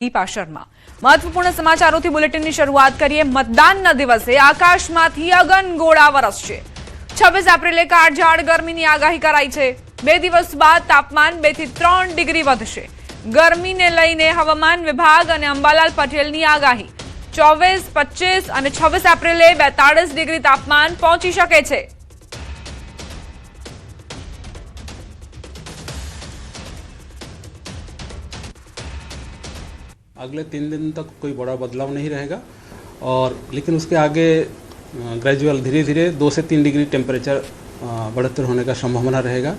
दीपा शर्मा महत्वपूर्ण समाचारों बुलेटिन शुरुआत करिए। मतदान दिवसे आकाशमांथी अगनगोळा वरसशे। 26 एप्रिले काળઝાળ ગરમીની આગાહી કરાઈ છે। 2 દિવસ બાદ તાપમાન 2 થી 3 ડિગ્રી વધશે। ગરમીને લઈને હવામાન વિભાગ અને અંબાલાલ પટેલની આગાહી 24, 25 અને 26 એપ્રિલે 42 ડિગ્રી તાપમાન પહોંચી શકે છે। अगले 3 दिन तक कोई बड़ा बदलाव नहीं रहेगा और लेकिन उसके आगे ग्रेजुअल धीरे धीरे 2 से 3 डिग्री टेम्परेचर बढ़ोतरी होने का संभावना रहेगा।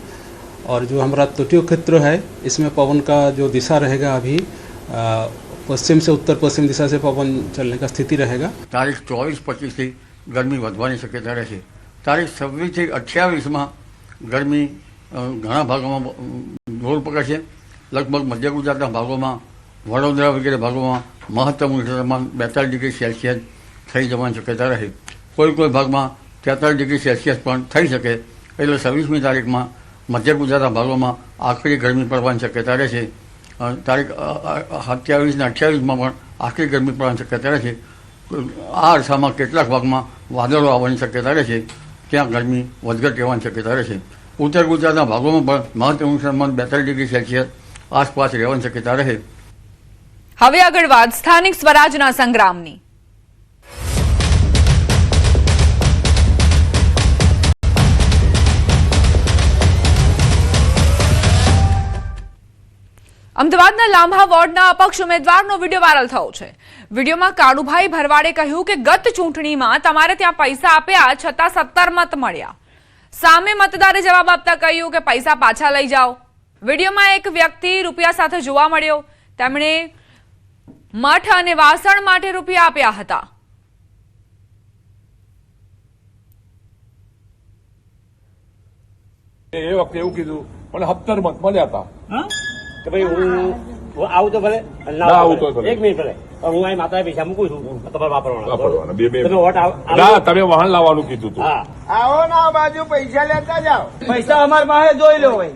और जो हमारा तटीय क्षेत्र है इसमें पवन का जो दिशा रहेगा अभी पश्चिम से उत्तर पश्चिम दिशा से पवन चलने का स्थिति रहेगा। तारीख 24-25 થી ગરમી વધવાની શક્યતા રહેશે। તારીખ 26 થી 28 માં ગરમી ઘણા ભાગોમાં જોર પકડશે। લગભગ મધ્ય ગુજરાતના ભાગોમાં વડોદરા વગેરે ભાગોમાં મહત્તમ તાપમાન 42 ડિગ્રી સેલ્સિયસ થઈ જવાની શક્યતા રહે। કોઈ ભાગમાં 43 ડિગ્રી સેલ્સિયસ પણ થઈ શકે। એટલે 26મી તારીખમાં મધ્ય ગુજરાતના ભાગોમાં આખરી ગરમી પડવાની શક્યતા રહેશે। તારીખ 27 અને 28માં પણ આખરી ગરમી પડવાની શક્યતા રહેશે। આ અરસામાં કેટલાક ભાગમાં વાદળો આવવાની શક્યતા રહેશે, ત્યાં ગરમી વધઘટ રહેવાની શક્યતા રહેશે। ઉત્તર ગુજરાતના ભાગોમાં પણ મહત્તમ તાપમાન 42 ડિગ્રી સેલ્સિયસ આસપાસ રહેવાની શક્યતા રહે। હવે આગળ વાત સ્થાનિક સ્વરાજના સંગ્રામની। અમદાવાદના લાંભા વોર્ડના અપક્ષ ઉમેદવારનો વિડીયો વાયરલ થયો છે। વિડીયોમાં કાળુભાઈ ભરવાડે કહ્યું કે ગત ચૂંટણીમાં તમારે ત્યાં પૈસા આપ્યા છતાં 17 મત મળ્યા। સામે મતદારે જવાબ આપતા કહ્યું કે પૈસા પાછા લઈ જાઓ। વિડીયોમાં એક વ્યક્તિ રૂપિયા સાથે જોવા મળ્યો। તેમણે મઠ અને વાસણ માટે રૂપિયા આપ્યા હતા। એ વખતે એવું કીધું મને 17 મત મળ્યા હતા કે ભાઈ હું આવું તો ભલે ના આવું તો ભલે 1 મિનિટ ભલે હું આ માતાએ પૈસા મૂકું છું તમારે વાપરવાના બે તમે વોટ ના તમે વાહન લાવવાનું કીધું હતું। હા આવો ના બાજુ પૈસા લેતા જાઓ। પૈસા અમાર પાસે જોઈ લો ભાઈ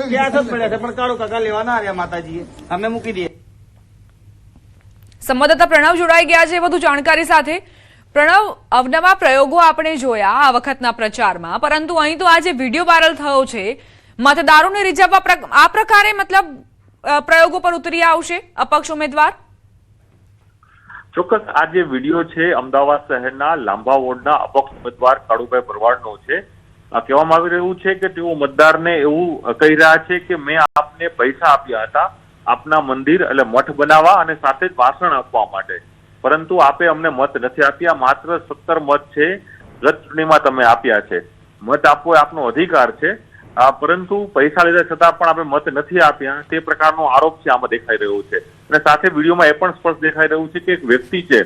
ક્યાં જ પડ્યા છે પણ કાળુ કાકા લેવા ના રહ્યા માતાજીએ અમે મૂકી દઈએ। સંવાદદાતા પ્રણવ જોડાઈ ગયા છે વધુ જાણકારી સાથે। પ્રણવ, અવનવા પ્રયોગો આપણે જોયા આ વખતના પ્રચારમાં, પરંતુ અહીં તો આ જે વિડીયો વાયરલ થયો છે મતદારોને રીઝવવા આ પ્રકારે મતલબ પ્રયોગો પર ઉતરી આવશે અપક્ષ ઉમેદવાર? ચોક્કસ આ જે વિડીયો છે અમદાવાદ શહેરના લાંભા વોર્ડના અપક્ષ ઉમેદવાર કાળુભાઈ ભરવાડનો છે। કહેવામાં આવી રહ્યું છે કે તેઓ મતદારને એવું કહી રહ્યા છે કે મેં આપને પૈસા આપ્યા હતા આપના મંદિર એટલે મઠ બનાવવા અને સાથે જ વાસણ આપવા માટે, પરંતુ આપે અમને મત નથી આપ્યા। માત્ર 17 મત છે ગત ચૂંટણીમાં તમે આપ્યા છે। મત આપવો એ આપનો અધિકાર છે, પરંતુ પૈસા લીધા છતાં પણ આપણે મત નથી આપ્યા તે પ્રકારનો આરોપ છે આમાં દેખાઈ રહ્યો છે। અને સાથે વિડીયોમાં એ પણ સ્પષ્ટ દેખાઈ રહ્યું છે કે એક વ્યક્તિ છે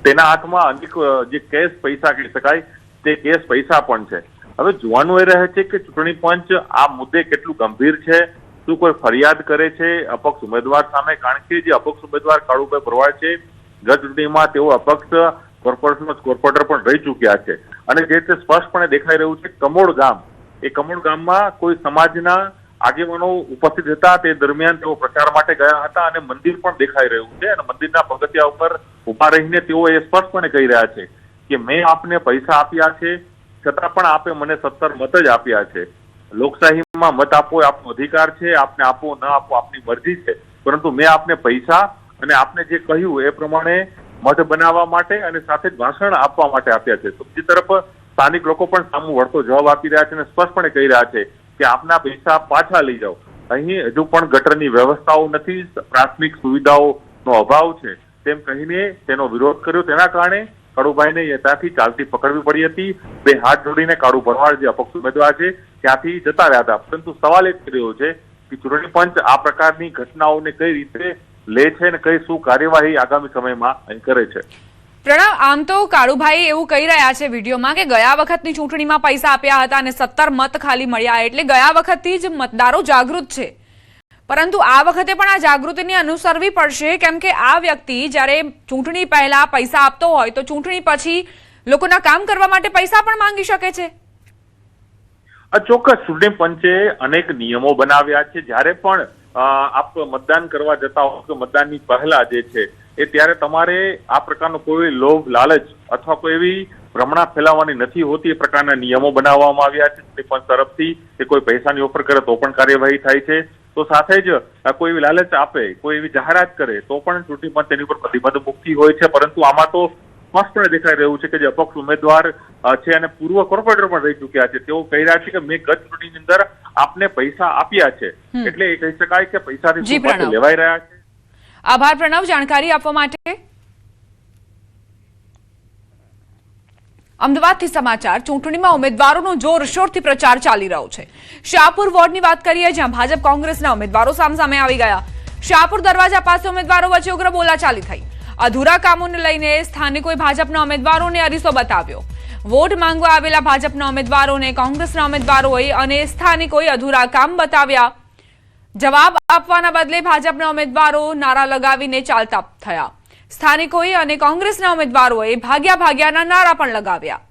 તેના હાથમાં અનેક જે કેશ પૈસા કહી શકાય તે કેશ પૈસા પણ છે। હવે જોવાનું એ રહે છે કે ચૂંટણી પંચ આ મુદ્દે કેટલું ગંભીર છે, શું કોઈ ફરિયાદ કરે છે અપક્ષ ઉમેદવાર સામે? કારણ કે જે અપક્ષ ઉમેદવાર કાળુભાઈ ભરવાડ છે ગત ચૂંટણીમાં તેઓ અપક્ષ કોર્પોરેટર પણ રહી ચૂક્યા છે। અને જે રીતે સ્પષ્ટપણે દેખાઈ રહ્યું છે કમોડ ગામ, એ કમોડ ગામમાં કોઈ સમાજના આગેવાનો ઉપસ્થિત હતા તે દરમિયાન તેઓ પ્રચાર માટે ગયા હતા અને મંદિર પણ દેખાઈ રહ્યું છે। અને મંદિરના પગથિયા ઉપર ઉભા રહીને તેઓ એ સ્પષ્ટપણે કહી રહ્યા છે કે મેં આપને પૈસા આપ્યા છે છતાં પણ આપે મને 17 મત જ આપ્યા છે। લોકશાહીમાં મત આપવો એ આપનો અધિકાર છે, આપને આપવો ન આપવો આપની મરજી છે, પરંતુ મેં આપને પૈસા અને આપને જે કહ્યું એ પ્રમાણે મઠ બનાવવા માટે અને સાથે જ ભાષણ આપવા માટે આપ્યા છે। તો બીજી તરફ સ્થાનિક લોકો પણ સામું વળતો જવાબ આપી રહ્યા છે અને સ્પષ્ટપણે કહી રહ્યા છે કે આપના પૈસા પાછા લઈ જાઓ। અહીં હજુ પણ ગટરની વ્યવસ્થાઓ નથી, પ્રાથમિક સુવિધાઓનો અભાવ છે તેમ કહીને તેનો વિરોધ કર્યો। તેના કારણે કાળુભાઈને ત્યાંથી ચાલતી પકડવી પડી હતી। 2 હાથ જોડીને કાળુ ભરવાડ જે અપક્ષ ઉમેદવાર છે ત્યાંથી જતા રહ્યા હતા। પરંતુ સવાલ એ થઈ રહ્યો છે કે ચૂંટણી પંચ આ પ્રકારની ઘટનાઓને કઈ રીતે લે છે અને કઈ શું કાર્યવાહી આગામી સમયમાં અહીં કરે છે? પ્રણવ, આમ તો કાળુભાઈ એવું કહી રહ્યા છે વિડીયોમાં કે ગયા વખતની ચૂંટણીમાં પૈસા આપ્યા હતા અને 17 મત ખાલી મળ્યા, એટલે ગયા વખતથી જ મતદારો જાગૃત છે, પરંતુ આ વખતે પણ આ જાગૃતિને અનુસરવી પડશે, કેમ કે આ વ્યક્તિ જ્યારે ચૂંટણી પહેલા પૈસા આપતો હોય તો ચૂંટણી પછી લોકોના કામ કરવા માટે પૈસા પણ માંગી શકે છે। ચોક્કસ ચૂંટણી પંચે અનેક નિયમો બનાવ્યા છે। જ્યારે પણ આપ મતદાન કરવા જતા હો કે મતદાનની પહેલા જે છે એ ત્યારે તમારે આ પ્રકારનો કોઈ લોભ લાલચ અથવા કોઈ એવી ભ્રમણા ફેલાવવાની નથી હોતી. એ પ્રકારના નિયમો બનાવવામાં આવ્યા છે ચૂંટણી પંચ તરફથી કે કોઈ પૈસાની ઓફર કરે તો પણ કાર્યવાહી થાય છે. તો સાથે જ કોઈ એવી લાલચ આપે, કોઈ એવી જાહેરાત કરે તો પણ ચૂંટણી પંચ તેની ઉપર પ્રતિબંધ મૂકતી હોય છે. પરંતુ આમાં તો સ્પષ્ટપણે દેખાઈ રહ્યું છે કે જે અપક્ષ ઉમેદવાર છે અને પૂર્વ કોર્પોરેટર પણ રહી ચૂક્યા છે તેઓ કહી રહ્યા છે કે મેં ગત ચૂંટણીની અંદર આપને પૈસા આપ્યા છે, એટલે એ કહી શકાય કે પૈસાથી લેવાઈ રહ્યા છે. આભાર પ્રણવ જાણકારી આપવા માટે. અમદાવાદથી સમાચાર. ચૂંટણીમાં ઉમેદવારોનો જોરશોરથી પ્રચાર ચાલી રહ્યો છે. શાહપુર વોર્ડની વાત કરીએ જ્યાં ભાજપ કોંગ્રેસના ઉમેદવારો સામસામે આવી ગયા. શાહપુર દરવાજા પાસે ઉમેદવારો વચ્ચે ઉગ્ર બોલાચાલી થઈ. અધૂરા કામોને લઈને સ્થાનિકોએ ભાજપના ઉમેદવારોને અરીસો બતાવ્યો. વોટ માંગવા આવેલા ભાજપના ઉમેદવારોને કોંગ્રેસના ઉમેદવારોએ અને સ્થાનિકોએ અધૂરા કામ બતાવ્યા. જવાબ આપવાના બદલે ભાજપના ઉમેદવારો નારા લગાવીને ચાલતા થયા. સ્થાનિકોએ અને કોંગ્રેસના ઉમેદવારોએ ભાગ્યા ભાગ્યાના નારા પણ લગાવ્યા.